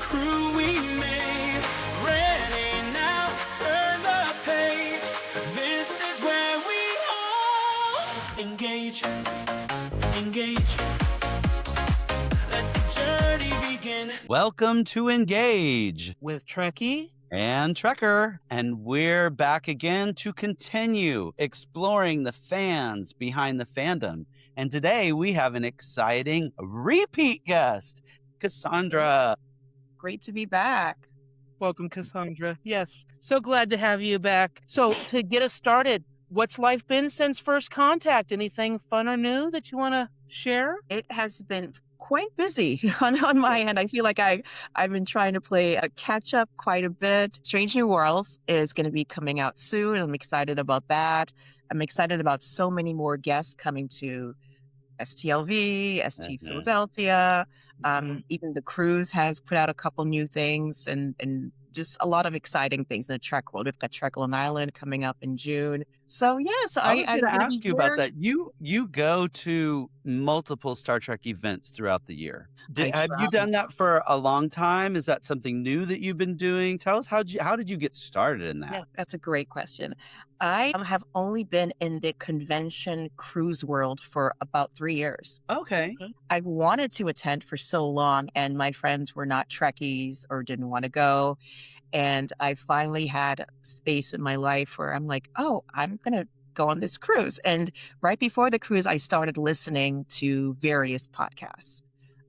crew we made. Ready now, turn the page. This is where we all engage. Engage. Let the journey begin. Welcome to Engage with Trekkie and Trekker, and we're back again to continue exploring the fans behind the fandom. And today we have an exciting repeat guest, Cassandra. Great to be back. Welcome, Cassandra. Yes, so glad to have you back. So to get us started, what's life been since first contact? Anything fun or new that you want to share? It has been quite busy on my end. I feel like I've been trying to play a catch up quite a bit. Strange New Worlds is going to be coming out soon. I'm excited about that. I'm excited about so many more guests coming to STLV, ST Philadelphia. Even the cruise has put out a couple new things and just a lot of exciting things in the Trek world. We've got Trekland Island coming up in June. So yeah, I was going to ask you about that. You go to multiple Star Trek events throughout the year. Have you done that for a long time? Is that something new that you've been doing? Tell us how did you get started in that? Yeah, that's a great question. I have only been in the convention cruise world for about 3 years. Okay. I wanted to attend for so long, and my friends were not Trekkies or didn't want to go. And I finally had space in my life where I'm like, oh, I'm going to go on this cruise. And right before the cruise, I started listening to various podcasts.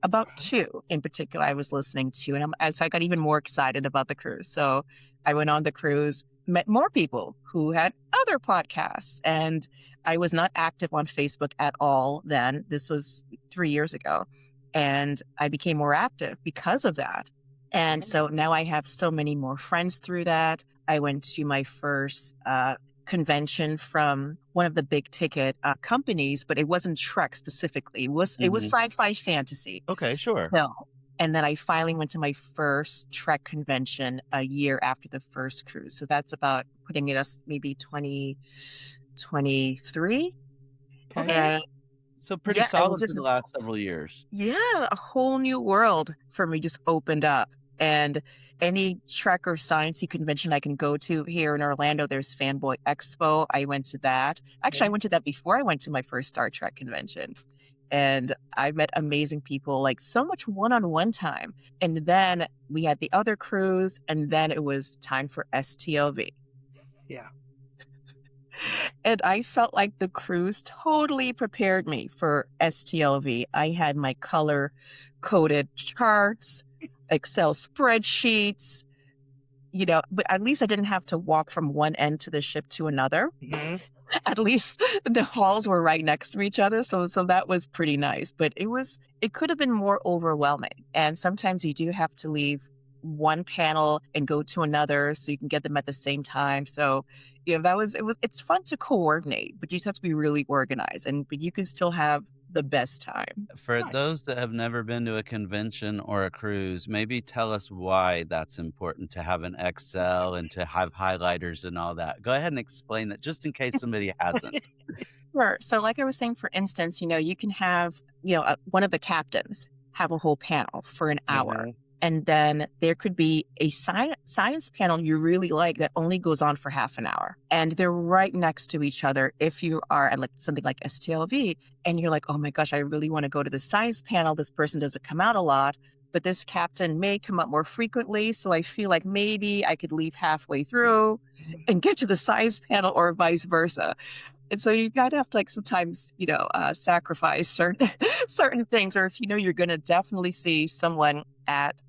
About 2 in particular I was listening to. And so I got even more excited about the cruise. So I went on the cruise, met more people who had other podcasts. And I was not active on Facebook at all then. This was 3 years ago. And I became more active because of that. And so now I have so many more friends through that. I went to my first convention from one of the big ticket companies, but it wasn't Trek specifically. It was sci-fi fantasy. Okay, sure. No. And then I finally went to my first Trek convention a year after the first cruise. So that's about putting it as maybe 2023. Okay. So pretty solid for the last several years. Yeah, a whole new world for me just opened up. And any Trek or science convention I can go to here in Orlando, there's Fanboy Expo. I went to that. Actually, I went to that before I went to my first Star Trek convention. And I met amazing people, like so much one-on-one time. And then we had the other cruise, and then it was time for STLV. Yeah. And I felt like the cruise totally prepared me for STLV. I had my color-coded charts, Excel spreadsheets, but at least I didn't have to walk from one end to the ship to another. Mm-hmm. At least the halls were right next to each other. So that was pretty nice. But it could have been more overwhelming. And sometimes you do have to leave one panel and go to another so you can get them at the same time. So it's fun to coordinate, but you just have to be really organized, but you can still have the best time. For those that have never been to a convention or a cruise, maybe tell us why that's important to have an Excel and to have highlighters and all that. Go ahead and explain that just in case somebody hasn't. Sure. So like I was saying, for instance, you can have, one of the captains have a whole panel for an hour. Mm-hmm. And then there could be a science panel you really like that only goes on for half an hour. And they're right next to each other if you are at something like STLV. And you're like, oh my gosh, I really want to go to the science panel. This person doesn't come out a lot, but this captain may come up more frequently. So I feel like maybe I could leave halfway through and get to the science panel or vice versa. And so you gotta have to sometimes, sacrifice certain things. Or if you're going to definitely see someone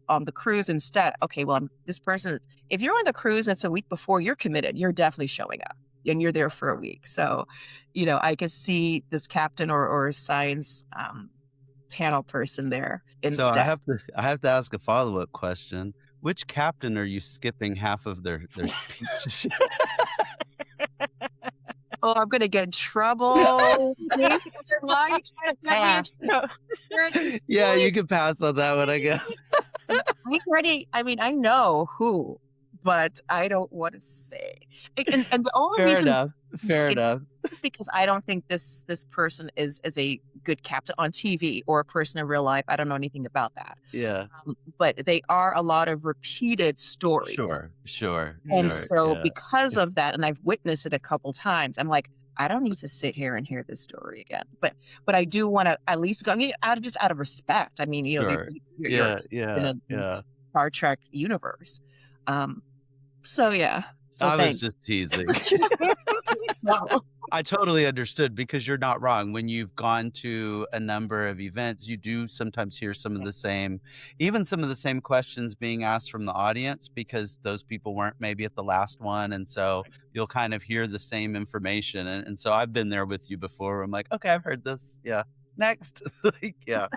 on the cruise instead. Okay, well, this person, if you're on the cruise and it's a week before, you're committed. You're definitely showing up and you're there for a week. So, I could see this captain or science panel person there instead. So I have to ask a follow-up question. Which captain are you skipping half of their speech? Oh, I'm going to get in trouble. Yeah, you can pass on that one, I guess. I know who but I don't want to say. And the only Fair reason enough. Fair say enough. is because I don't think this person is a good captain on TV or a person in real life. I don't know anything about that. Yeah. But they are a lot of repeated stories. Sure. And Sure. so Yeah. because of that, and I've witnessed it a couple times, I'm like, I don't need to sit here and hear this story again. But I do want to at least go. I mean, out of respect. I mean, Sure. you're in a Star Trek universe. So yeah. So I was thanks. just teasing. No. I totally understood because you're not wrong. When you've gone to a number of events, you do sometimes hear some of the same questions being asked from the audience because those people weren't maybe at the last one. And so you'll kind of hear the same information. And so I've been there with you before. I'm like, okay, I've heard this. Yeah. Next. Yeah.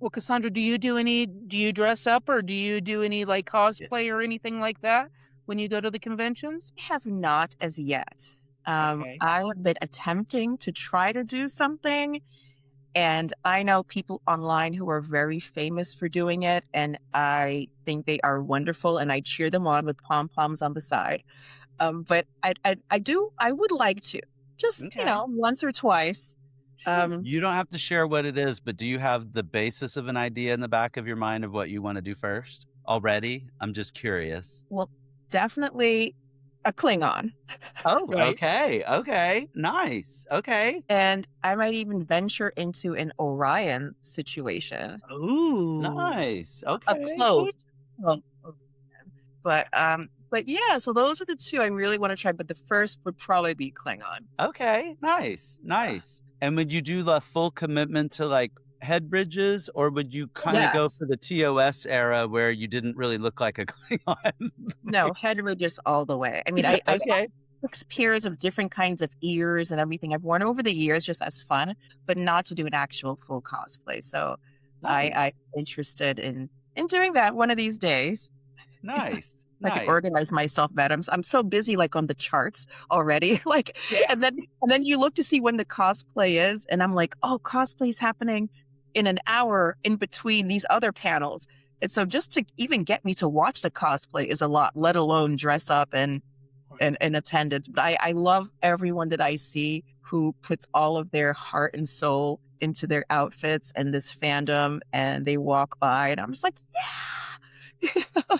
Well, Cassandra, do you dress up or do you do any like cosplay or anything like that when you go to the conventions? I have not as yet. Okay. I have been attempting to try to do something, and I know people online who are very famous for doing it, and I think they are wonderful, and I cheer them on with pom poms on the side. But I would like to just Okay. once or twice. You don't have to share what it is, but do you have the basis of an idea in the back of your mind of what you want to do first already? I'm just curious. Well, definitely a Klingon. Oh, Right. okay. Nice. Okay. And I might even venture into an Orion situation. Ooh. Nice. A Okay. closed. Well, but yeah, so those are the two I really want to try, but the first would probably be Klingon. Okay. Nice. And would you do the full commitment to like head bridges, or would you kind of go Yes. for the TOS era where you didn't really look like a Klingon? No, head ridges all the way. I mean, I have Okay. 6 pairs of different kinds of ears and everything I've worn over the years just as fun, but not to do an actual full cosplay. So Nice. I'm interested in doing that one of these days. Nice. I can organize myself better. I'm so busy like on the charts already. Like Yeah. and then you look to see when the cosplay is, and I'm like, oh, cosplay's happening in an hour in between these other panels. And so just to even get me to watch the cosplay is a lot, let alone dress up and attendance. But I love everyone that I see who puts all of their heart and soul into their outfits and this fandom, and they walk by and I'm just like, yeah.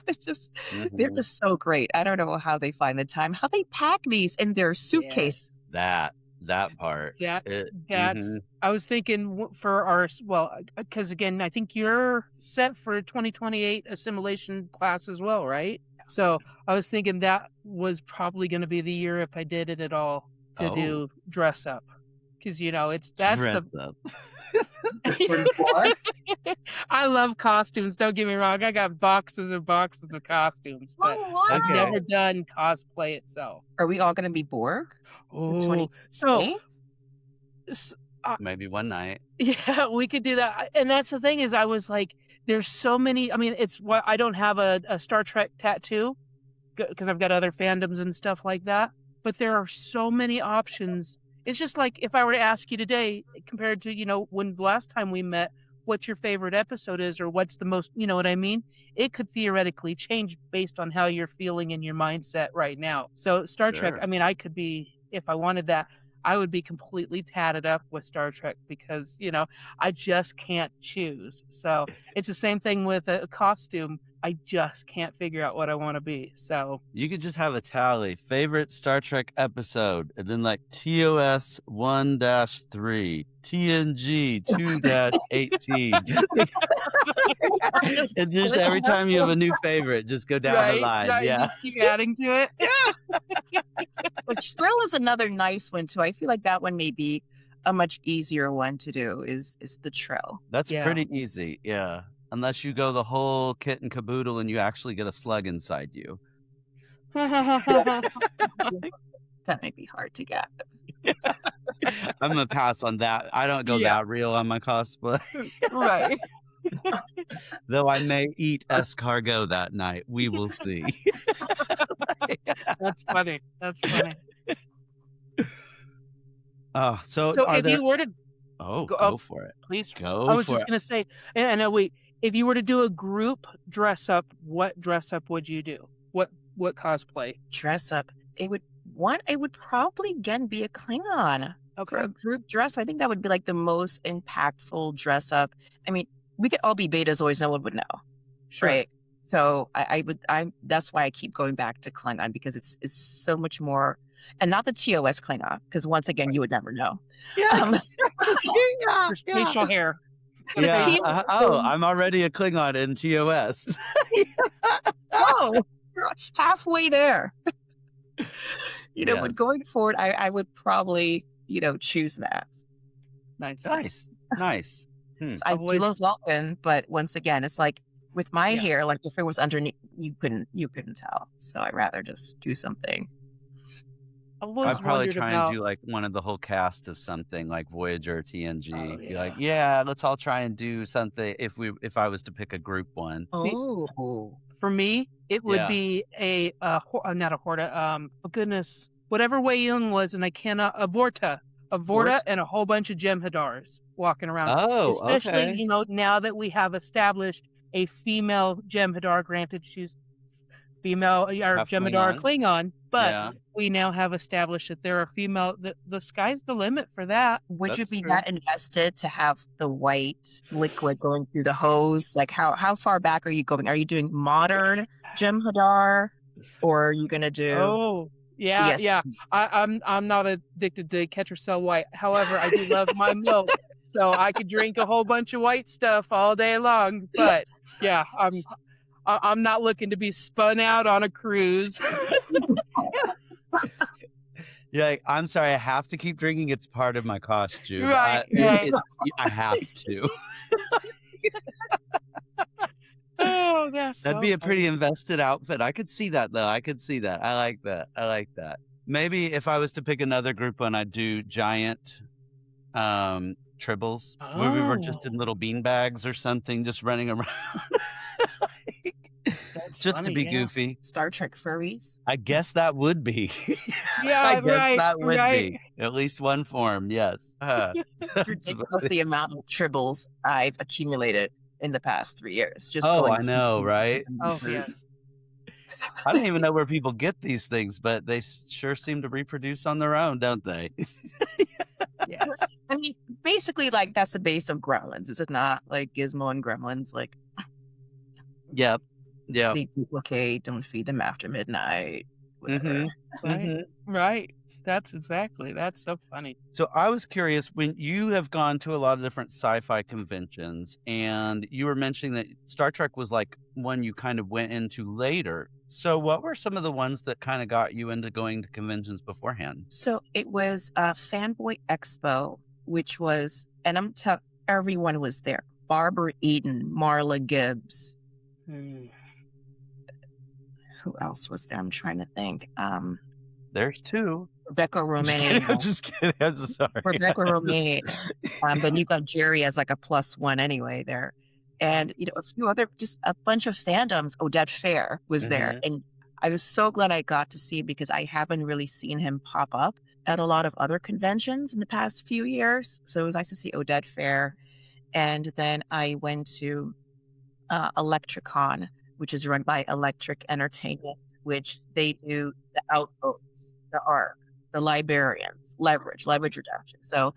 It's just they're Mhm. just so great. I don't know how they find the time, how they pack these in their suitcase. Yes. That part. That's Mhm. I was thinking for our because again, I think you're set for 2028 assimilation class as well, right? So I was thinking that was probably going to be the year if I did it at all to Oh. do dress up, because that's Dress the up. I love costumes. Don't get me wrong. I got boxes and boxes of costumes, but I've Okay. never done cosplay itself. Are we all going to be Borg? Oh, 28? so Maybe one night. yeah, we could do that. And that's the thing is, I was like, there's so many. I mean, it's what I don't have a Star Trek tattoo because I've got other fandoms and stuff like that. But there are so many options. It's just like if I were to ask you today, compared to when last time we met, what your favorite episode is, or what's the most, you know what I mean? It could theoretically change based on how you're feeling in your mindset right now. So Star Trek, Sure. I mean, I could be, if I wanted that, I would be completely tatted up with Star Trek because, I just can't choose. So it's the same thing with a costume. I just can't figure out what I want to be. So You could just have a tally. Favorite Star Trek episode, and then like TOS 1-3, TNG 2-18. And just every time you have a new favorite, just go down the line. right, Yeah. just keep adding to it. But Shrill is another nice one too. I feel like that one may be a much easier one to do is the Trill. That's Yeah. pretty easy. Yeah. Unless you go the whole kit and caboodle and you actually get a slug inside you. That may be hard to get. I'm going to pass on that. I don't go Yeah. that real on my cosplay. Right. Though I may eat escargot that night. We will see. That's funny. That's funny. Oh, so So are if there... you were to Oh, go- go for it. please, Go I was for just it. gonna say, and wait, if you were to do a group dress up, what dress up would you do? What cosplay? Dress up. It would probably again be a Klingon for Okay. a group dress. I think that would be like the most impactful dress up. I mean, we could all be Betazoids, no one would know, Sure. right? So that's why I keep going back to Klingon, because it's so much more, and not the TOS Klingon, because once again, you would never know. Yeah, Um, yeah, Your facial hair. yeah. team- I'm already a Klingon in TOS. Oh, you're halfway there. Yes. But going forward, I would probably, choose that. Nice. Nice. I do Avoid- love Vulcan, but once again, it's like with my Yeah. hair, like if it was underneath, you couldn't tell. So I'd rather just do something. I've always I'd probably wondered try about. and do like one of the whole cast of something like Voyager or TNG. Oh, Be like, yeah. yeah, let's all try and do something if I was to pick a group one. Oh, For me, it would Yeah. be not a Horta. Oh goodness, whatever Wei Yung was, and I cannot a Vorta, Vorta? and a whole bunch of Jem'Hadars walking around. Oh, Especially, okay. now that we have established a female Jem'Hadar. Granted, she's female, or Half Jem'Hadar Klingon, but Yeah. we now have established that there are female. The sky's the limit for that. would you That's be true. that invested to have the white liquid going through the hose? Like how far back are you going? Are you doing modern Jem'Hadar, or are you gonna do? Oh, yeah, Yes. yeah. I'm not addicted to Catcher Cell White. However, I do love my milk, so I could drink a whole bunch of white stuff all day long. But yeah, I'm not looking to be spun out on a cruise. You're like, I'm sorry, I have to keep drinking. It's part of my costume. Right, I right. have to. Oh, that's That'd so be a pretty funny. invested outfit. I could see that though. I could see that. I like that. Maybe if I was to pick another group one, I'd do giant tribbles where we were just in Oh. little bean bags or something, just running around. That's just to funny, be yeah. goofy. Star Trek furries. I guess that would be. Yeah, I guess right, that would right. be. At least one form, yes. It's That's ridiculous funny. the amount of tribbles I've accumulated in the past 3 years. Just Oh, going I know, right? Oh, yes. I don't even know where people get these things, but they sure seem to reproduce on their own, don't they? Yes. I mean, basically, like that's the base of Gremlins, is it not? Like Gizmo and Gremlins, like Yep. they duplicate. Don't feed them after midnight. Whatever. Mhm. Right. Mhm. Right. That's so funny. So I was curious, when you have gone to a lot of different sci-fi conventions, and you were mentioning that Star Trek was like one you kind of went into later. So what were some of the ones that kind of got you into going to conventions beforehand? So it was Fanboy Expo, which was, and everyone was there. Barbara Eden, Marla Gibbs. Hmm. Who else was there? I'm trying to think. There's two. Rebecca I'm just Romaine. kidding. I'm just kidding. I'm so sorry. Rebecca Romaine. But you got Jerry as like a +1 anyway there. And, a few other, just a bunch of fandoms. Odette Fair was there. And I was so glad I got to see, because I haven't really seen him pop up at a lot of other conventions in the past few years. So it was nice to see Odette Fair. And then I went to Electricon, which is run by Electric Entertainment, which they do the Outposts, the Ark, the Librarians, Leverage Redemption. So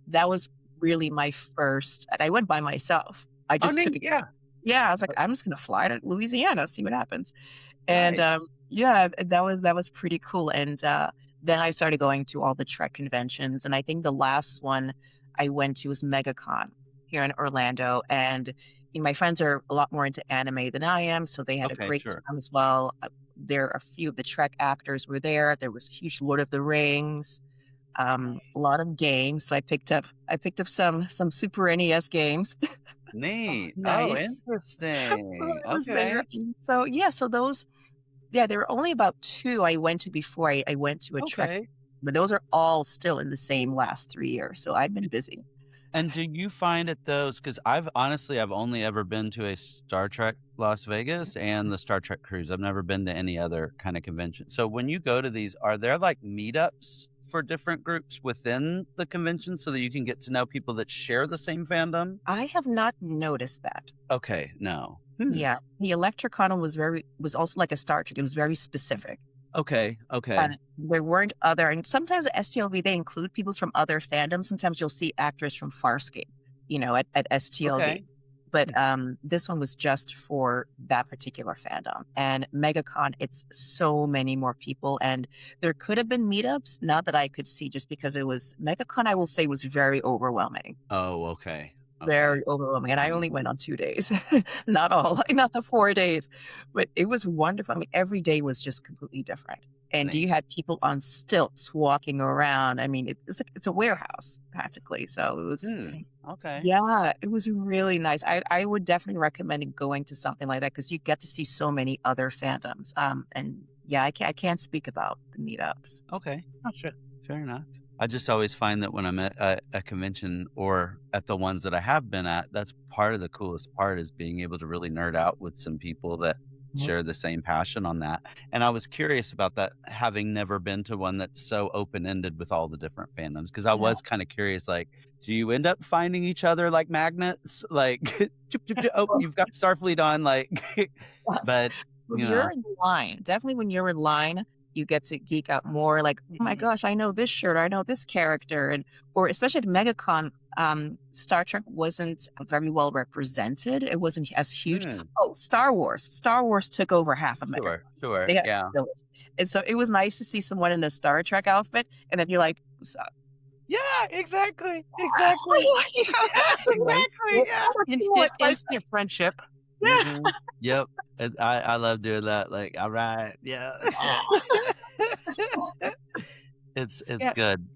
that was really my first, and I went by myself. I just took it. Yeah. I was like, I'm just gonna fly to Louisiana, see what happens. And Right. that was pretty cool. And then I started going to all the Trek conventions, and I think the last one I went to was MegaCon here in Orlando. And my friends are a lot more into anime than I am, so they had a Okay, great sure. time as well. There are a few of the Trek actors were there. There was huge Lord of the Rings, a lot of games. So I picked up some Super NES games. Neat. Oh, Nice. interesting. I was Okay. there. So so those, there were only about 2 I went to before I went to a Trek, Okay. but those are all still in the same last 3 years. So I've been busy. And do you find at those, because I've only ever been to a Star Trek Las Vegas and the Star Trek cruise. I've never been to any other kind of convention. So when you go to these, are there like meetups for different groups within the convention so that you can get to know people that share the same fandom? I have not noticed that. Okay, no. Yeah, the Electricon was also like a Star Trek. It was very specific. Okay. Okay. And there weren't other, and sometimes at STLV they include people from other fandoms. Sometimes you'll see actors from Farscape, at STLV. Okay. But this one was just for that particular fandom. And MegaCon, it's so many more people. And there could have been meetups, not that I could see, just because it was MegaCon, I will say, was very overwhelming. Oh, okay. Very overwhelming. And I only went on 2 days, not the 4 days, but it was wonderful. I mean, every day was just completely different. And you had people on stilts walking around. I mean, it's a warehouse practically. So it was, Okay. yeah, it was really nice. I would definitely recommend going to something like that because you get to see so many other fandoms. And yeah, I can't speak about the meetups. Okay. Oh, sure. Fair enough. I just always find that when I'm at a convention or at the ones that I have been at, that's part of the coolest part is being able to really nerd out with some people that share the same passion on that. And I was curious about that, having never been to one that's so open-ended with all the different fandoms, because I was kind of curious, like, do you end up finding each other like magnets? Like, oh, you've got Starfleet on, like, but, when you're in line, definitely when you're in line, you get to geek out more like, oh my gosh, I know this shirt, or I know this character. Or especially at MegaCon, Star Trek wasn't very well represented. It wasn't as huge. Oh, Star Wars. Star Wars took over half of MegaCon. Sure. They had Yeah. a village. And so it was nice to see someone in the Star Trek outfit. And then you're like, what's up? Yeah, exactly. Exactly. Yeah. Instant friendship. Yep. I love doing that. Like, all right. Yeah. It's good.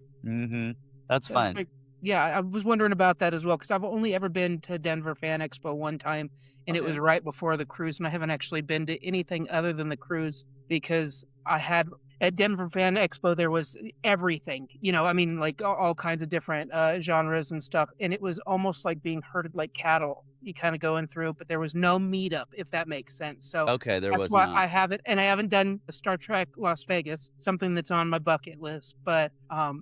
That's fun. Like, yeah, I was wondering about that as well because I've only ever been to Denver Fan Expo one time, and it was right before the cruise, and I haven't actually been to anything other than the cruise because I had at Denver Fan Expo there was everything, I mean, like all kinds of different genres and stuff, and it was almost like being herded like cattle. You kind of going through, but there was no meetup, if that makes sense. So okay, that's why I haven't, and I haven't done Star Trek Las Vegas, something that's on my bucket list. But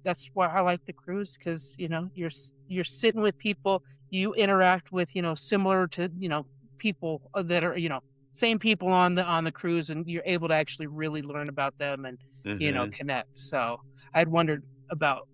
that's why I like the cruise because you're sitting with people, you interact with similar to people that are same people on the cruise, and you're able to actually really learn about them and connect. So I'd wondered about.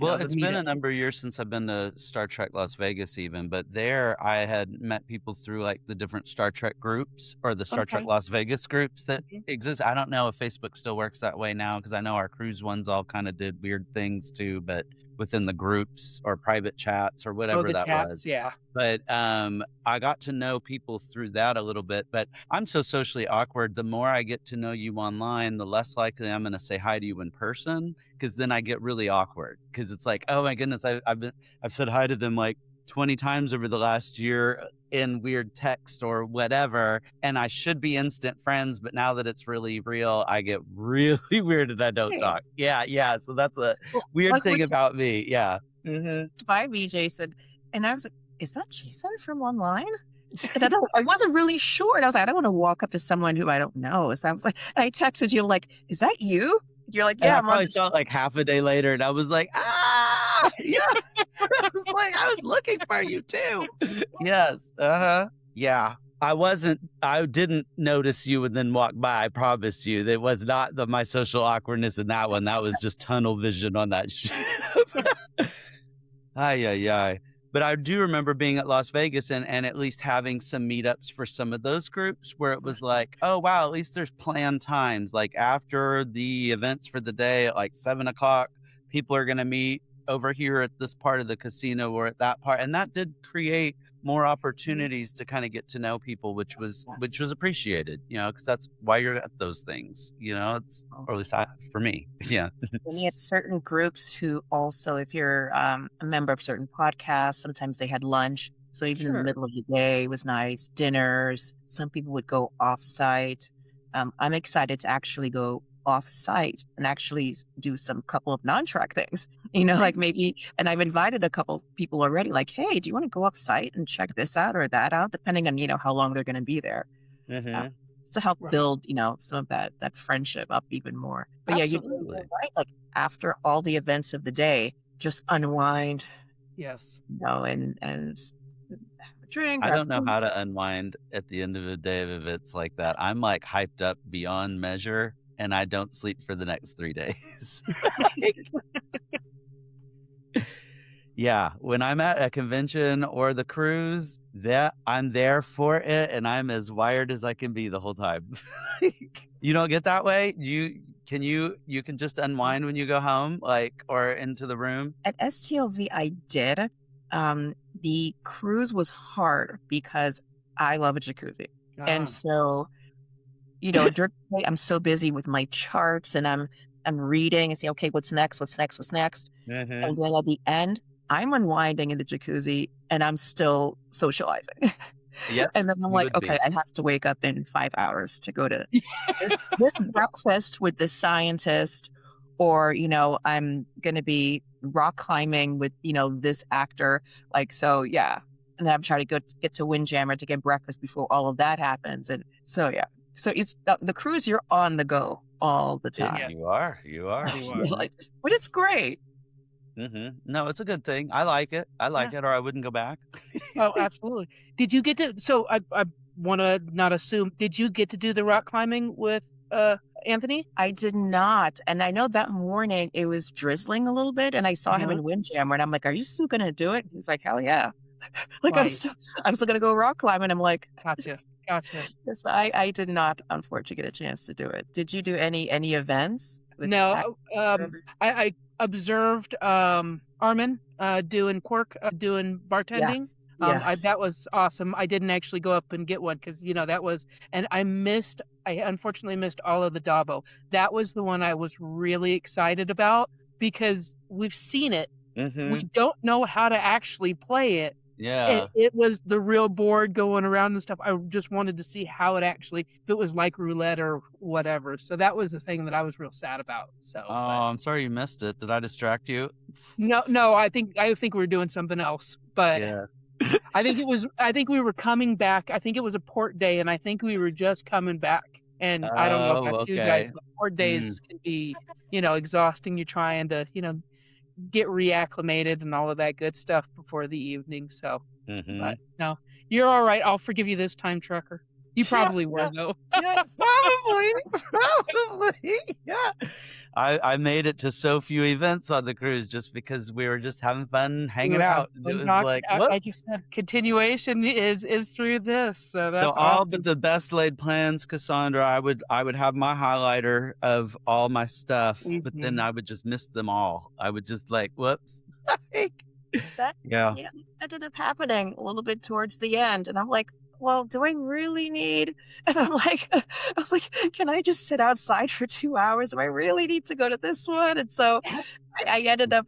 Well, it's been a number of years since I've been to Star Trek Las Vegas even, but there I had met people through like the different Star Trek groups or the Star Trek Las Vegas groups that exist. I don't know if Facebook still works that way now because I know our cruise ones all kind of did weird things too, but within the groups or private chats or whatever that was. Yeah. But I got to know people through that a little bit, but I'm so socially awkward. The more I get to know you online, the less likely I'm going to say hi to you in person because then I get really awkward because it's like, oh my goodness, I've said hi to them like 20 times over the last year in weird text or whatever, and I should be instant friends, but now that it's really real, I get really weird and I don't talk. Yeah. So that's a weird thing about me. Yeah. By me, Jason, and I was like, is that Jason from online? And I wasn't really sure. And I was like, I don't want to walk up to someone who I don't know. So I was like, and I texted you like, is that you? You're like, yeah. And I probably felt like half a day later, and I was like, yeah. I was like, I was looking for you too. Yes. Yeah. I didn't notice you and then walk by. I promise you. That was not my social awkwardness in that one. That was just tunnel vision on that ship. Ay. But I do remember being at Las Vegas and at least having some meetups for some of those groups where it was like, oh, wow, at least there's planned times. Like after the events for the day at like 7:00, people are going to meet over here at this part of the casino or at that part. And that did create more opportunities to kind of get to know people, which was appreciated, because that's why you're at those things, it's, or at least for me. Yeah. And you had certain groups who also, if you're a member of certain podcasts, sometimes they had lunch. So even in the middle of the day, it was nice. Dinners. Some people would go off site. I'm excited to actually go off site and actually do some couple of non-track things, like maybe, and I've invited a couple of people already, like, hey, do you want to go off site and check this out or that out, depending on, how long they're going to be there. To help build, some of that friendship up even more. But absolutely. You're right. Like after all the events of the day, just unwind. Yes. And have a drink. I Or have don't know dinner. how to unwind at the end of a day of events like that. I'm like hyped up beyond measure, and I don't sleep for the next 3 days. Like, yeah, when I'm at a convention or the cruise, that I'm there for it, and I'm as wired as I can be the whole time. You don't get that way? You can just unwind when you go home, like, or into the room? At STLV, I did. The cruise was hard because I love a jacuzzi. And so, during the day, I'm so busy with my charts and I'm reading and saying, okay, what's next? What's next? What's next? Mm-hmm. And then at the end, I'm unwinding in the jacuzzi and I'm still socializing. Yep, And then I'm you like, would be. okay, I have to wake up in 5 hours to go to this breakfast with this scientist, or, I'm going to be rock climbing with, this actor. Like, so, yeah. And then I'm trying to get to Windjammer to get breakfast before all of that happens. And so, yeah. So it's the cruise, you're on the go all the Yeah, time. you are. But it's great. Mm-hmm. No, it's a good thing. I like it. I like it, or I wouldn't go back. Oh, absolutely. Did you get to? So I want to not assume. Did you get to do the rock climbing with Anthony? I did not. And I know that morning it was drizzling a little bit and I saw him in Windjammer and I'm like, are you still going to do it? He's like, hell yeah. Like, Right. I'm still going to go rock climbing. I'm like, Gotcha. yes, I did not, unfortunately, get a chance to do it. Did you do any events? No, I observed Armin doing doing bartending. Yes. That was awesome. I didn't actually go up and get one because that was, and I unfortunately missed all of the Dabo. That was the one I was really excited about because we've seen it. Mm-hmm. We don't know how to actually play it. Yeah. And it was the real board going around and stuff. I just wanted to see how it actually, if it was like roulette or whatever. So that was the thing that I was real sad about. So. Oh, I'm sorry you missed it. Did I distract you? No. I think we were doing something else. But Yeah. I think we were coming back. I think it was a port day, and I think we were just coming back. And I don't know about you guys, but port days can be, exhausting. You're trying to, get reacclimated and all of that good stuff before the evening. So, but no, you're all right. I'll forgive you this time, Trekker. You probably were though. Yeah, probably. Yeah. I made it to so few events on the cruise just because we were just having fun hanging out. It was like, like you said, continuation is through this. So that's all awesome. but the best laid plans, Cassandra. I would have my highlighter of all my stuff, but then I would just miss them all. I would just like, whoops. That ended up happening a little bit towards the end, and I'm like, well, do I really need? And I was like, can I just sit outside for 2 hours? Do I really need to go to this one? And so I ended up,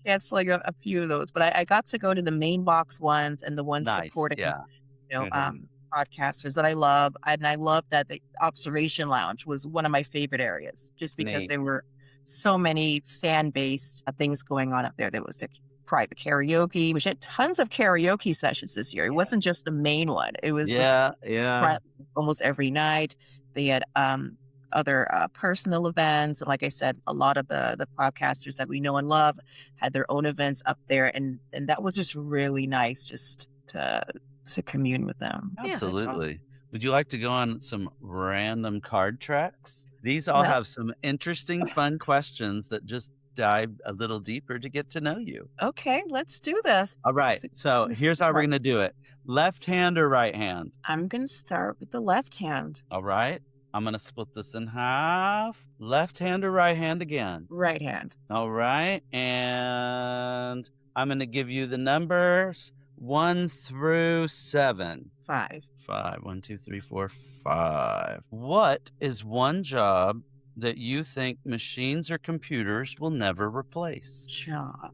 canceling a few of those, but I got to go to the main box ones and the ones supporting, podcasters that I love. And I love that the observation lounge was one of my favorite areas just because there were so many fan-based things going on up there. There was private karaoke, which had tons of karaoke sessions this year. It wasn't just the main one. It was almost every night. They had other personal events. Like I said, a lot of the podcasters that we know and love had their own events up there, and that was just really nice just to commune with them. Absolutely. Awesome. Would you like to go on some random card tracks? These all have some interesting, fun questions that just dive a little deeper to get to know you. Okay, let's do this. All right. So here's how we're going to do it. Left hand or right hand? I'm going to start with the left hand. All right. I'm going to split this in half. Left hand or right hand again? Right hand. All right. And I'm going to give you the numbers 1 through 7. 5. 1, 2, 3, 4, 5. What is one job that you think machines or computers will never replace? Job.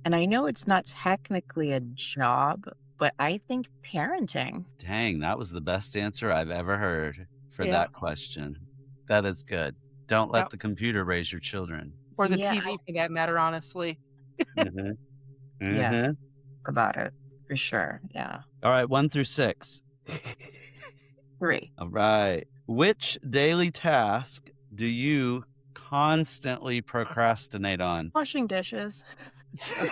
And I know it's not technically a job, but I think parenting. Dang, that was the best answer I've ever heard for that question. That is good. Don't let the computer raise your children. Or the TV for that matter, honestly. Yes, about it. For sure, yeah. All right, 1 through 6. 3. All right. Which daily task do you constantly procrastinate on? Washing dishes.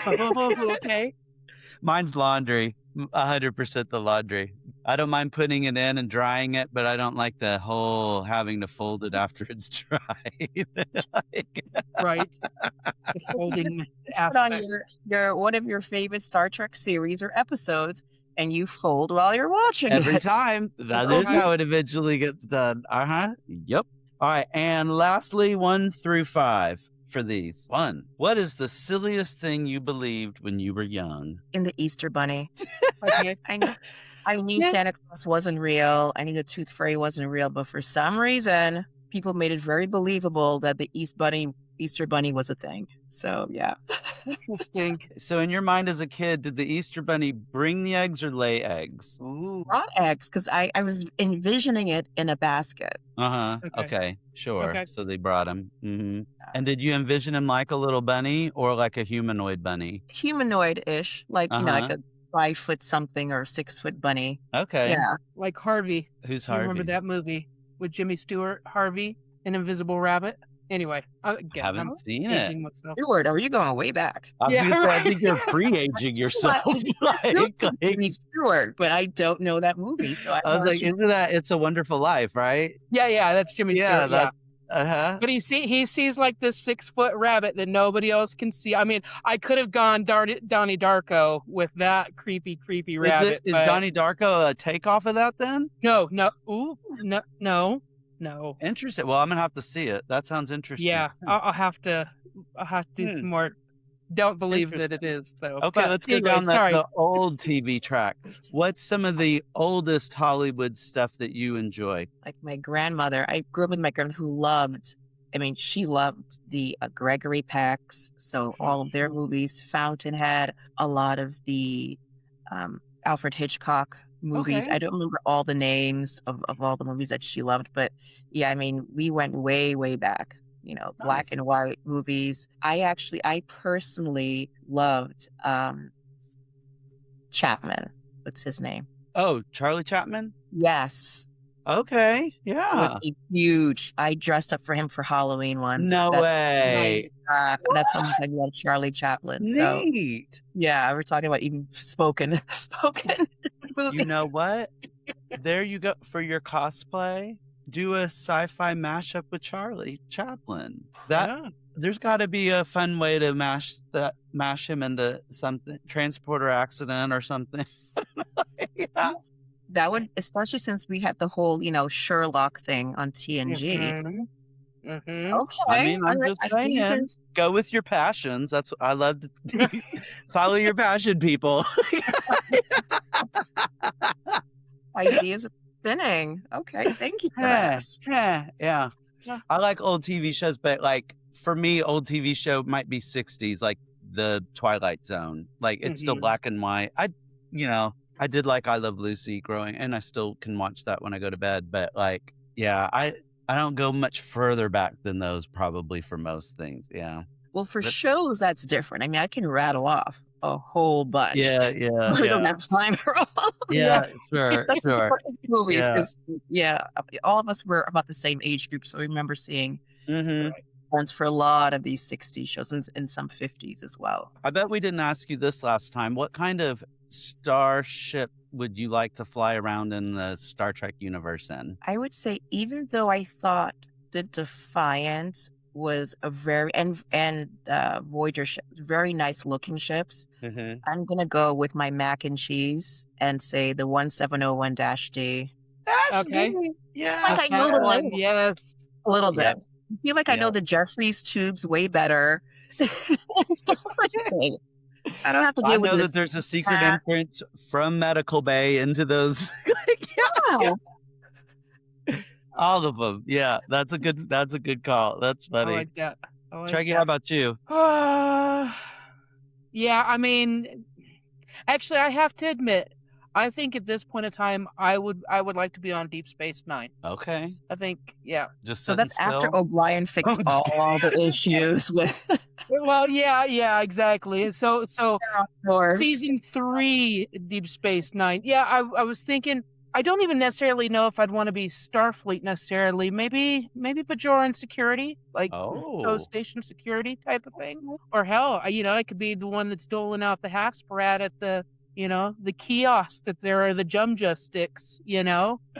Okay. Mine's laundry. 100% the laundry. I don't mind putting it in and drying it, but I don't like the whole having to fold it after it's dried. Like, Right. The folding Put on aspect. your one of your favorite Star Trek series or episodes, and you fold while you're watching every it. time. That is Okay. how it eventually gets done. Yep. All right. And lastly, 1 through 5 for these. 1. What is the silliest thing you believed when you were young? In the Easter Bunny. Okay. I knew Yeah. Santa Claus wasn't real. I knew the Tooth Fairy wasn't real, but for some reason, people made it very believable that the Easter Bunny was a thing. So yeah. Interesting. So, in your mind as a kid, did the Easter Bunny bring the eggs or lay eggs? Ooh. Brought eggs because I was envisioning it in a basket. Okay. Sure. Okay. So they brought him. And did you envision him like a little bunny or like a humanoid bunny? Humanoid-ish, like like a 5-foot something or 6-foot bunny. Okay. Yeah. Like Harvey. Who's You Harvey? remember that movie with Jimmy Stewart, Harvey, an Invisible Rabbit? Anyway, again, I'm Haven't seen it. aging myself. Stewart, are you going way back? I was Yeah, gonna say, I right. think you're pre-aging yourself. Jimmy Stewart, but I don't know that movie. So I was like, isn't that It's a Wonderful Life, right? Yeah, that's Jimmy Yeah, Stewart. that. But he sees like this 6-foot rabbit that nobody else can see. I mean, I could have gone Donnie Darko with that creepy rabbit. Is but Donnie Darko a takeoff of that then? no, no. Interesting. Well, I'm gonna have to see it. That sounds interesting. Yeah, I'll have to do some more. Don't believe that it is though. Okay, But let's go anyway, down sorry. the old TV track. What's some of the oldest Hollywood stuff that you enjoy? like my grandmother? I grew up with my grandmother who loved. I mean, she loved the Gregory Pecks. So all of their movies. Fountainhead, a lot of the Alfred Hitchcock movies. Okay. I don't remember all the names of all the movies that she loved, but yeah, I mean, we went way back. Black Nice. and white movies. I personally loved Chapman. What's his name? Oh, Charlie Chaplin? Yes. Okay, yeah. With the huge. I dressed up for him for Halloween once. No way. That's how much I love Charlie Chaplin. So Neat. yeah, we're talking about even spoken movies. You know what? There you go. For your cosplay, do a sci-fi mashup with Charlie Chaplin. There's got to be a fun way to mash him into something, transporter accident or something. Yeah. That would, especially since we had the whole, Sherlock thing on TNG. Mhm. Okay. I mean, I'm all just right. These saying. Go with your passions. That's what I love to follow your passion, people. Ideas are spinning. Okay, thank you for that. Yeah. I like old TV shows, but like for me, old TV show might be 60s, like the Twilight Zone. Like it's still black and white. I did like I Love Lucy growing, and I still can watch that when I go to bed. But like, yeah, I don't go much further back than those probably for most things. Yeah. Well, for shows, that's different. I mean, I can rattle off a whole bunch. Yeah. We don't have time for all. Yeah, sure. Movies, Yeah. because all of us were about the same age group, so we remember seeing Mm-hmm. ones for a lot of these 60s shows and some 50s as well. I bet we didn't ask you this last time. What kind of starship would you like to fly around in the Star Trek universe in? I would say, even though I thought the Defiant was a very and Voyager ship, very nice looking ships, I'm gonna go with my mac and cheese and say the 1701-D. Okay. Yeah. Like I know the one, name yes. a little bit. Yep. I feel like I know Yep. the Jeffries tubes way better. I don't have to I deal with know this. that there's a secret cat. entrance from Medical Bay into those. Wow. All of them. Yeah, that's a good call. That's I funny. like that. Trekkie, how about you? Yeah, I mean, actually, I have to admit, I think at this point in time, I would like to be on Deep Space Nine. Okay. I think, yeah. Just So sitting that's after still? O'Brien fixed all the issues with Well, yeah, exactly. So Norse. season 3, Deep Space Nine. Yeah, I was thinking I don't even necessarily know if I'd want to be Starfleet necessarily. Maybe Bajoran security, like so station security type of thing. Or hell, I could be the one that's doling out the half sprat at the the kiosk that there are the Jumja sticks.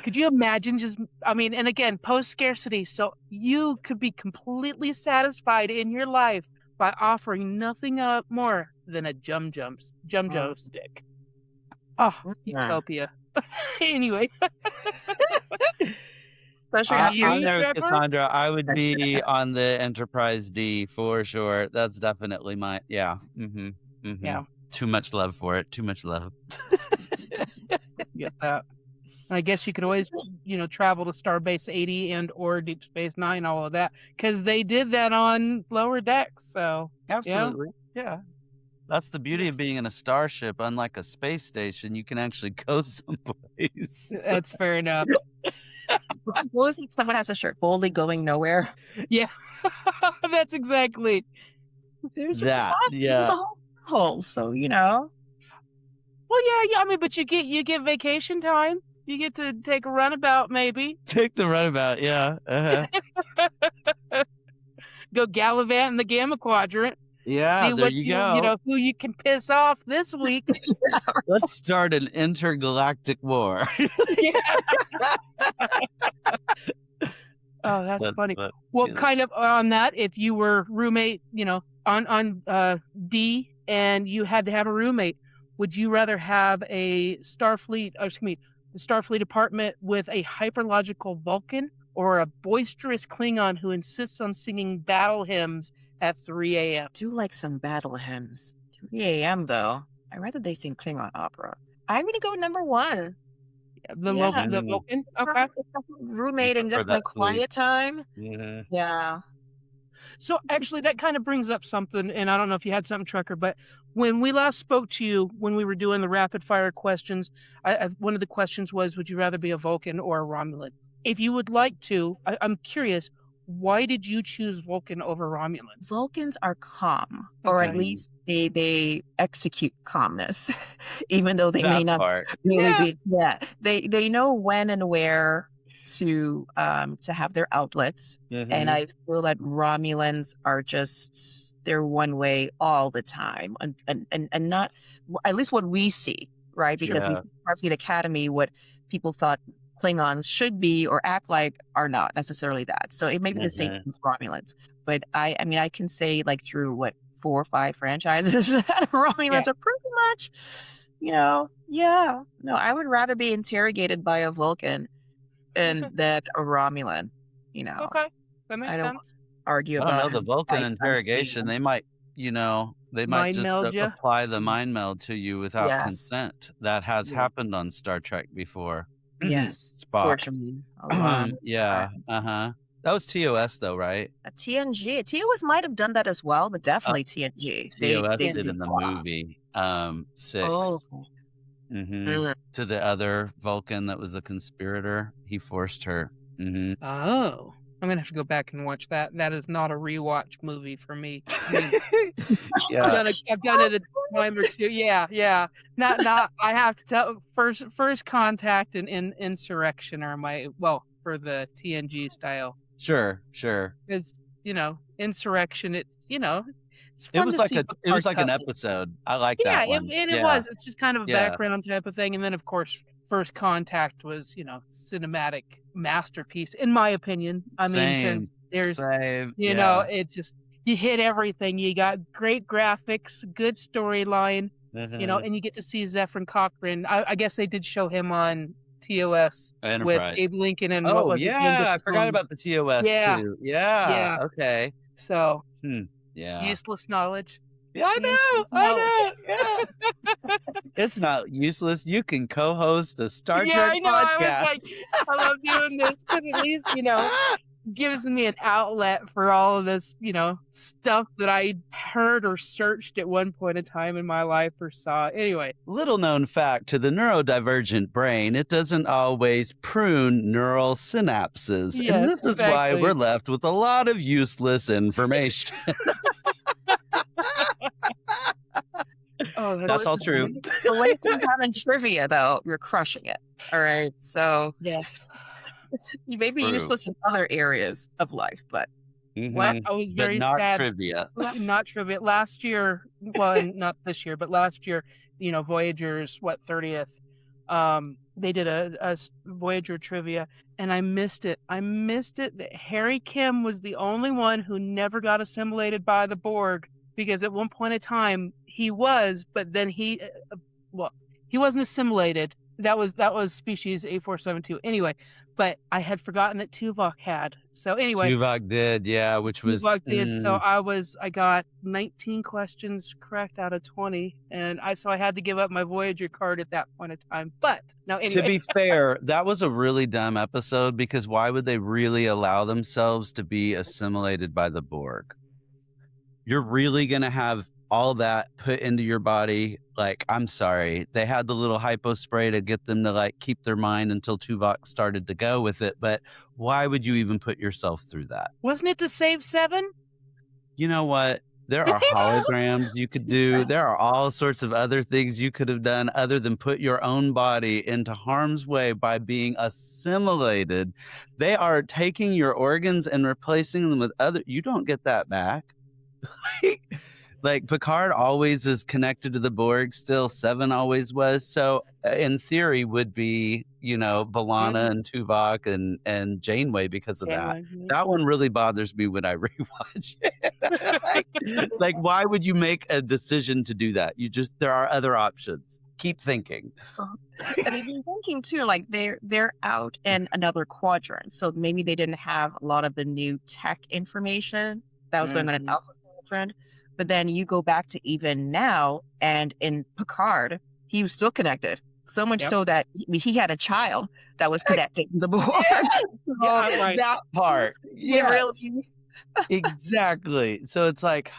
Could you imagine and again, post scarcity, so you could be completely satisfied in your life by offering nothing more than a Jumjo stick. Oh, utopia. Anyway. Especially I'm there with Cassandra. I would be on the Enterprise D for sure. That's definitely yeah. Yeah. Too much love for it. Too much love. Get that. And I guess you could always, travel to Starbase 80 and or Deep Space Nine, all of that, because they did that on Lower Decks. So absolutely, yeah. That's the beauty of being in a starship. Unlike a space station, you can actually go someplace. That's fair enough. Suppose someone has a shirt boldly going nowhere. Yeah, that's exactly. There's a whole hole, so Well, yeah. I mean, but you get vacation time. You get to take a runabout, maybe. Take the runabout, yeah. Go gallivant in the Gamma Quadrant. Yeah, see there what you go. Who you can piss off this week. Let's start an intergalactic war. Oh, that's funny. Well, kind of on that, if you were roommate, on D, and you had to have a roommate, would you rather have the Starfleet apartment with a hyperlogical Vulcan or a boisterous Klingon who insists on singing battle hymns at 3 a.m.? I do like some battle hymns. 3 a.m. though. I'd rather they sing Klingon opera. I'm gonna go number one. The Vulcan? Okay. Roommate and just my quiet time. Yeah. Yeah. So actually that kind of brings up something, and I don't know if you had something, Trekker, but when we last spoke to you, when we were doing the rapid fire questions, one of the questions was, would you rather be a Vulcan or a Romulan? If you would like to, I'm curious, why did you choose Vulcan over Romulan? Vulcans are calm, or at least they execute calmness, even though they may not really be. Yeah, they know when and where to have their outlets, and I feel that Romulans are just they're one way all the time, and not at least what we see, right? Because we see Starfleet Academy, what people thought Klingons should be or act like are not necessarily that. So it may be the same with Romulans. But I mean, I can say like through 4 or 5 franchises, Romulans are pretty much, no, I would rather be interrogated by a Vulcan than a Romulan, Okay, that makes sense. Don't argue about the Vulcan interrogation. They might, they might just apply the mind meld to you without consent. That has happened on Star Trek before. Yes, Spock. Yeah. That was TOS though, right? TNG. TOS might have done that as well, but definitely TNG. TOS did in the movie 6. To the other Vulcan that was the conspirator, he forced her. Oh, I'm gonna have to go back and watch that. That is not a rewatch movie for me. I've done it a time or two. Yeah. Not. I have to tell. First Contact and Insurrection are for the TNG style. Sure. Because Insurrection. It's it was like an episode. I like that one. It was. It's just kind of a background type of thing, and then of course First Contact was cinematic masterpiece in my opinion. I mean, because there's it's just you hit everything. You got great graphics, good storyline, and you get to see Zephyr Cochrane. I guess they did show him on TOS Enterprise with Abe Lincoln and what was it? I forgot about the TOS too. Yeah. Okay. So useless knowledge. Yeah, I know. Yeah. It's not useless. You can co-host a Star Trek podcast. I love doing this because at least gives me an outlet for all of this, stuff that I heard or searched at one point in time in my life or saw. Anyway. Little known fact to the neurodivergent brain, it doesn't always prune neural synapses. Yes, and this is why we're left with a lot of useless information. Oh, that's all true. The way you having trivia, though, you're crushing it. All right. So Yes. you may be True. useless in other areas of life, but what? Mhm. I was But very not sad. trivia. Not trivia. Last year, well, and not this year, but last year, Voyager's 30th. They did a Voyager trivia, and I missed it. I missed it. That Harry Kim was the only one who never got assimilated by the Borg, because at one point in time he was, but then he wasn't assimilated. That was species 8472. Anyway, but I had forgotten that Tuvok had. So anyway, Tuvok did, yeah, which was Tuvok did. So I got 19 questions correct out of 20, and I had to give up my Voyager card at that point in time. But now to anyway, be fair, that was a really dumb episode because why would they really allow themselves to be assimilated by the Borg? You're really going to have all that put into your body. Like, I'm sorry. They had the little hypo spray to get them to like keep their mind until Tuvok started to go with it. But why would you even put yourself through that? wasn't it to save 7? You know what? There are holograms you could do. There are all sorts of other things you could have done other than put your own body into harm's way by being assimilated. They are taking your organs and replacing them with other. You don't get that back. Like Picard always is connected to the Borg still. 7 always was. So in theory would be, B'Elanna and Tuvok and Janeway because of that. That one really bothers me when I rewatch it. like, why would you make a decision to do that? There are other options. Keep thinking. And if you're thinking too, like they're out in another quadrant, so maybe they didn't have a lot of the new tech information that was going on in Alpha Quadrant. But then you go back to even now, and in Picard, he was still connected. So much so that he had a child that was connected to the Borg. Right. That part. Yeah, really. Exactly. So it's like,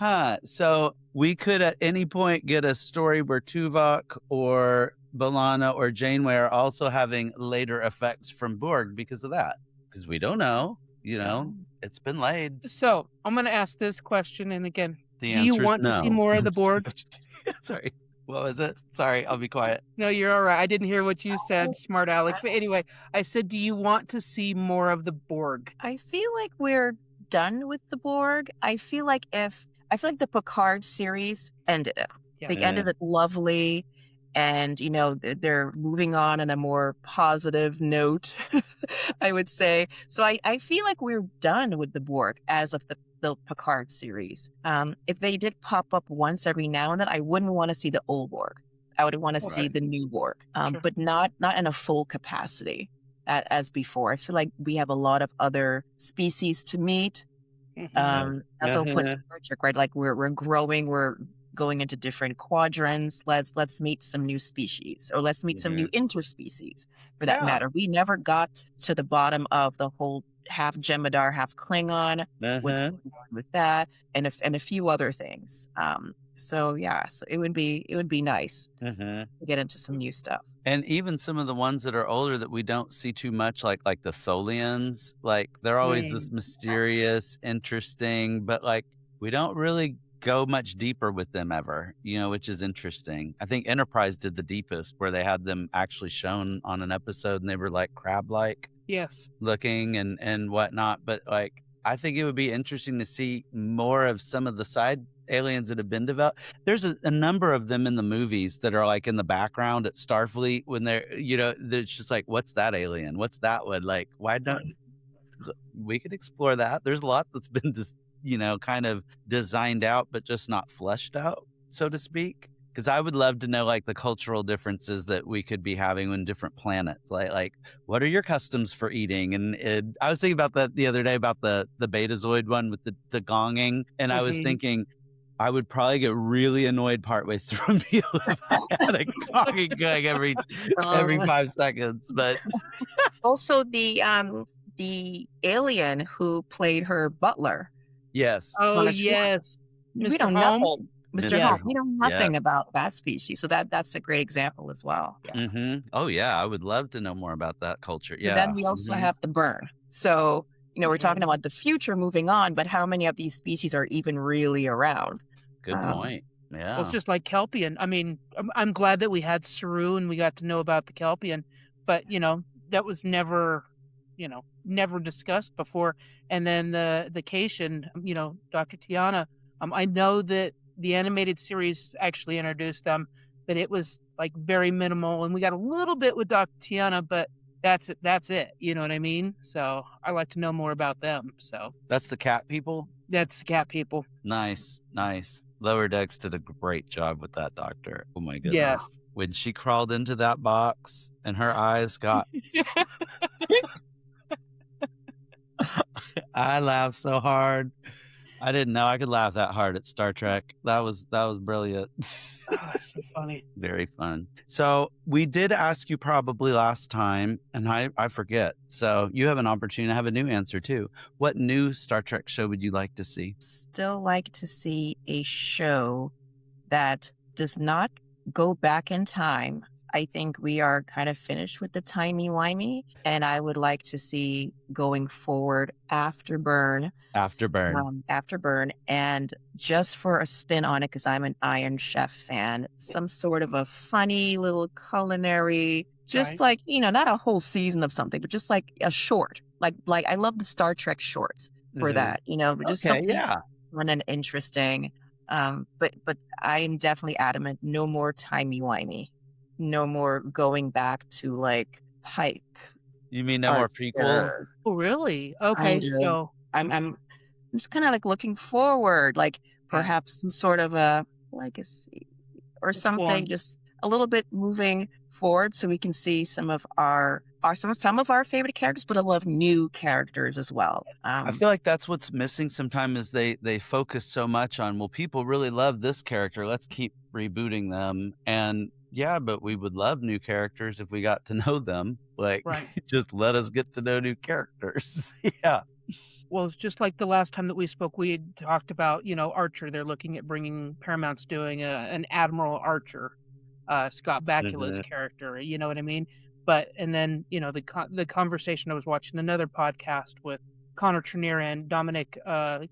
so we could at any point get a story where Tuvok or B'Elanna or Janeway are also having later effects from Borg because of that. Because we don't know, it's been laid. So I'm going to ask this question, and again, The do you answer is want to see no. more of the Borg? Sorry. What was it? Sorry, I'll be quiet. No, you're all right. I didn't hear what you said, smart Alex. But anyway, I said, do you want to see more of the Borg? I feel like we're done with the Borg. I feel like the Picard series ended it. They ended it lovely, and they're moving on in a more positive note, I would say. So I feel like we're done with the Borg as of the Picard series. If they did pop up once every now and then, I wouldn't want to see the old Borg. I would want to see the new Borg, but not in a full capacity as before. I feel like we have a lot of other species to meet. That's what we put in Star Trek, right? Like we're growing, we're going into different quadrants. Let's meet some new species, or let's meet some new interspecies, for that matter. We never got to the bottom of the whole half Jemadar, half Klingon. What's going on with that, and a few other things. So it would be nice to get into some new stuff. And even some of the ones that are older that we don't see too much, like the Tholians, like they're always this mysterious, interesting, but like we don't really go much deeper with them ever, which is interesting. I think Enterprise did the deepest, where they had them actually shown on an episode and they were like crab-like looking and whatnot. But like, I think it would be interesting to see more of some of the side aliens that have been developed. There's a number of them in the movies that are like in the background at Starfleet when they're, it's just like, what's that alien? What's that one? Like, why don't we could explore that? There's a lot that's been just, kind of designed out, but just not fleshed out, so to speak. Because I would love to know like the cultural differences that we could be having on different planets. Like what are your customs for eating? And I was thinking about that the other day about the Betazoid one with the gonging. And I was thinking I would probably get really annoyed partway through a meal if I had a gonging going every 5 seconds. But also the alien who played her butler. Yes. Oh, yes. We don't know. Mr. Holmes, we know nothing about that species. So that's a great example as well. Yeah. Oh, yeah. I would love to know more about that culture. Yeah. But then we also have the burn. So, we're talking about the future moving on, but how many of these species are even really around? Good point. Yeah. Well, it's just like Kelpian. I mean, I'm glad that we had Saru and we got to know about the Kelpian, but that was never never discussed before. And then the Cation, Dr. Tiana, I know that the animated series actually introduced them, but it was like very minimal, and we got a little bit with Dr. Tiana, but that's it. You know what I mean? So I like to know more about them. So That's the cat people? that's the cat people. Nice. Lower Decks did a great job with that doctor. Oh my goodness. Yes. When she crawled into that box and her eyes got I laughed so hard. I didn't know I could laugh that hard at Star Trek. That was brilliant. Oh, that's so funny. Very fun. So we did ask you probably last time, and I forget. So you have an opportunity to have a new answer too. What new Star Trek show would you like to see? Still like to see a show that does not go back in time. I think we are kind of finished with the timey-wimey, and I would like to see going forward Afterburn, and just for a spin on it, because I'm an Iron Chef fan, some sort of a funny little culinary, just Right. like, not a whole season of something, but just like a short. Like I love the Star Trek shorts for Mhm. that, but just Okay, something yeah. fun and interesting. But I'm definitely adamant, no more timey-wimey. No more going back to like Pike. You mean no more prequels? Archer. Oh, really? Okay, Kind of. so I'm just kind of like looking forward, like perhaps some sort of a legacy or something, one. just a little bit moving forward, so we can see some of our favorite characters, but I love new characters as well. I feel like that's what's missing sometimes is they focus so much on, well, people really love this character. Let's keep rebooting them. And yeah, but we would love new characters if we got to know them. Like, Right. just let us get to know new characters. Yeah. Well, it's just like the last time that we spoke, we had talked about, Archer. They're looking at bringing Paramount's doing an Admiral Archer, Scott Bakula's Mhm. character. You know what I mean? But and then the conversation, I was watching another podcast with Connor Trenier and Dominic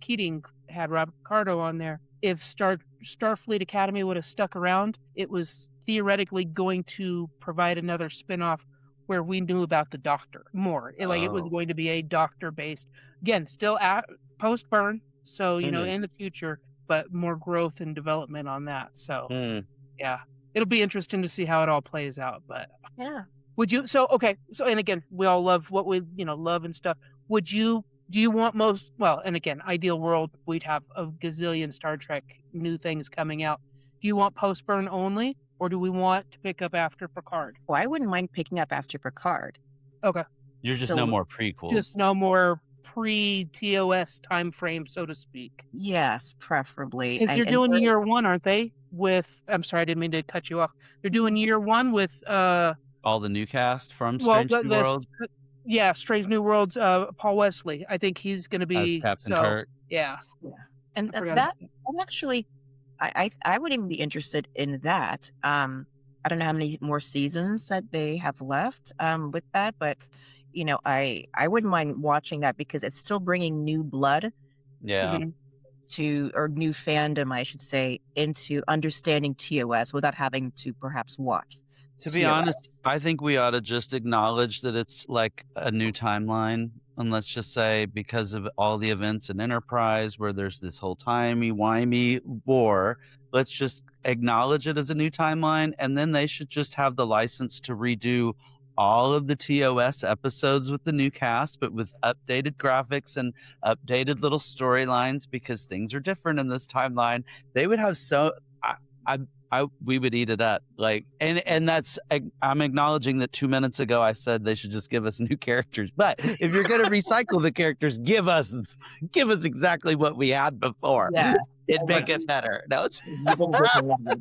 Keating, had Robert Picardo on there. If Starfleet Academy would have stuck around, it was theoretically going to provide another spinoff where we knew about the Doctor more. It was Oh. going to be a Doctor based, again, still at post burn, so Mhm. in the future, but more growth and development on that. So Mm. yeah, it'll be interesting to see how it all plays out. But Yeah. would you? So okay, so and again, we all love what we love and stuff. Would you? Do you want most? Well, and again, ideal world, we'd have a gazillion Star Trek new things coming out. Do you want post burn only, or do we want to pick up after Picard? Well, I wouldn't mind picking up after Picard. Okay, You're just So- no more prequels. just no more pre-TOS time frame, so to speak. Yes, preferably. Because they're And doing very- year one, aren't they? I'm sorry, I didn't mean to cut you off. They're doing year one with all the new cast from well, Strange New Worlds yeah, Strange New Worlds. Paul Wesley. I think he's going to as be Captain so. Kirk. Yeah, And I forgot that I'm actually, I would even be interested in that. I don't know how many more seasons that they have left with that, but I wouldn't mind watching that because it's still bringing new blood Yeah. Mhm. or new fandom, I should say, into understanding TOS without having to perhaps watch. To be TOS. honest, I think we ought to just acknowledge that it's like a new timeline. And let's just say, because of all the events in Enterprise where there's this whole timey-wimey war, let's just acknowledge it as a new timeline. And then they should just have the license to redo all of the TOS episodes with the new cast, but with updated graphics and updated little storylines, because things are different in this timeline. They would have we would eat it up. Like, and that's, I'm acknowledging that 2 minutes ago I said they should just give us new characters. But if you're going to recycle the characters, give us exactly what we had before. Yeah. It'd make it better. No, it's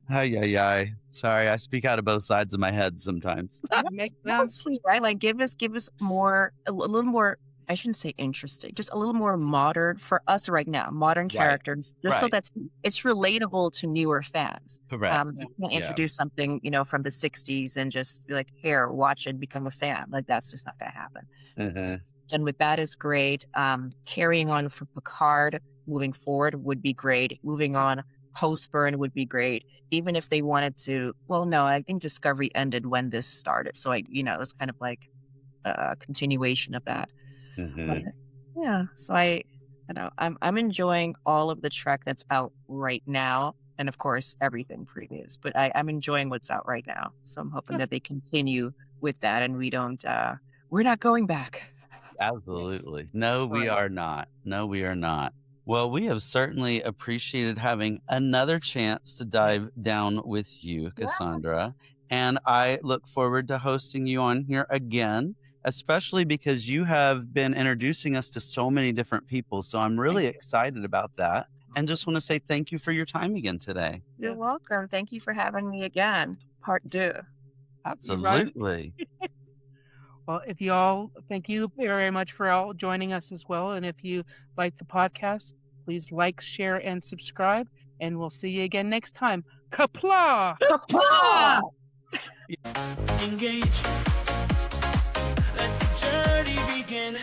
ay. Sorry, I speak out of both sides of my head sometimes. Makes sense. Honestly, right? Like give us more, a little more. I shouldn't say interesting, just a little more modern for us right now. Modern Right. characters, just so Right. that it's relatable to newer fans. Correct. You can't Yeah. introduce something from the '60s and just be like, here, watch it, become a fan. Like that's just not going to happen. Mhm. And with that is great. Carrying on for Picard moving forward would be great. Moving on post burn would be great. Even if they wanted to, well, no, I think Discovery ended when this started. So it was kind of like a continuation of that. Hmm. But yeah, so I know I'm enjoying all of the Trek that's out right now. And of course, everything previous, but I'm enjoying what's out right now. So I'm hoping that they continue with that and we're not going back. Absolutely. No, we Right. are not. No, we are not. Well, we have certainly appreciated having another chance to dive down with you, Yeah. Cassandra. And I look forward to hosting you on here again, especially because you have been introducing us to so many different people. So I'm really Thank you. excited about that. And just want to say thank you for your time again today. You're Yes. welcome. Thank you for having me again. Part two. You're right. Absolutely. Well, if you all, thank you very much for all joining us as well. And if you like the podcast, please like, share, and subscribe. And we'll see you again next time. Kapla! Kapla! Engage. Let the journey begin.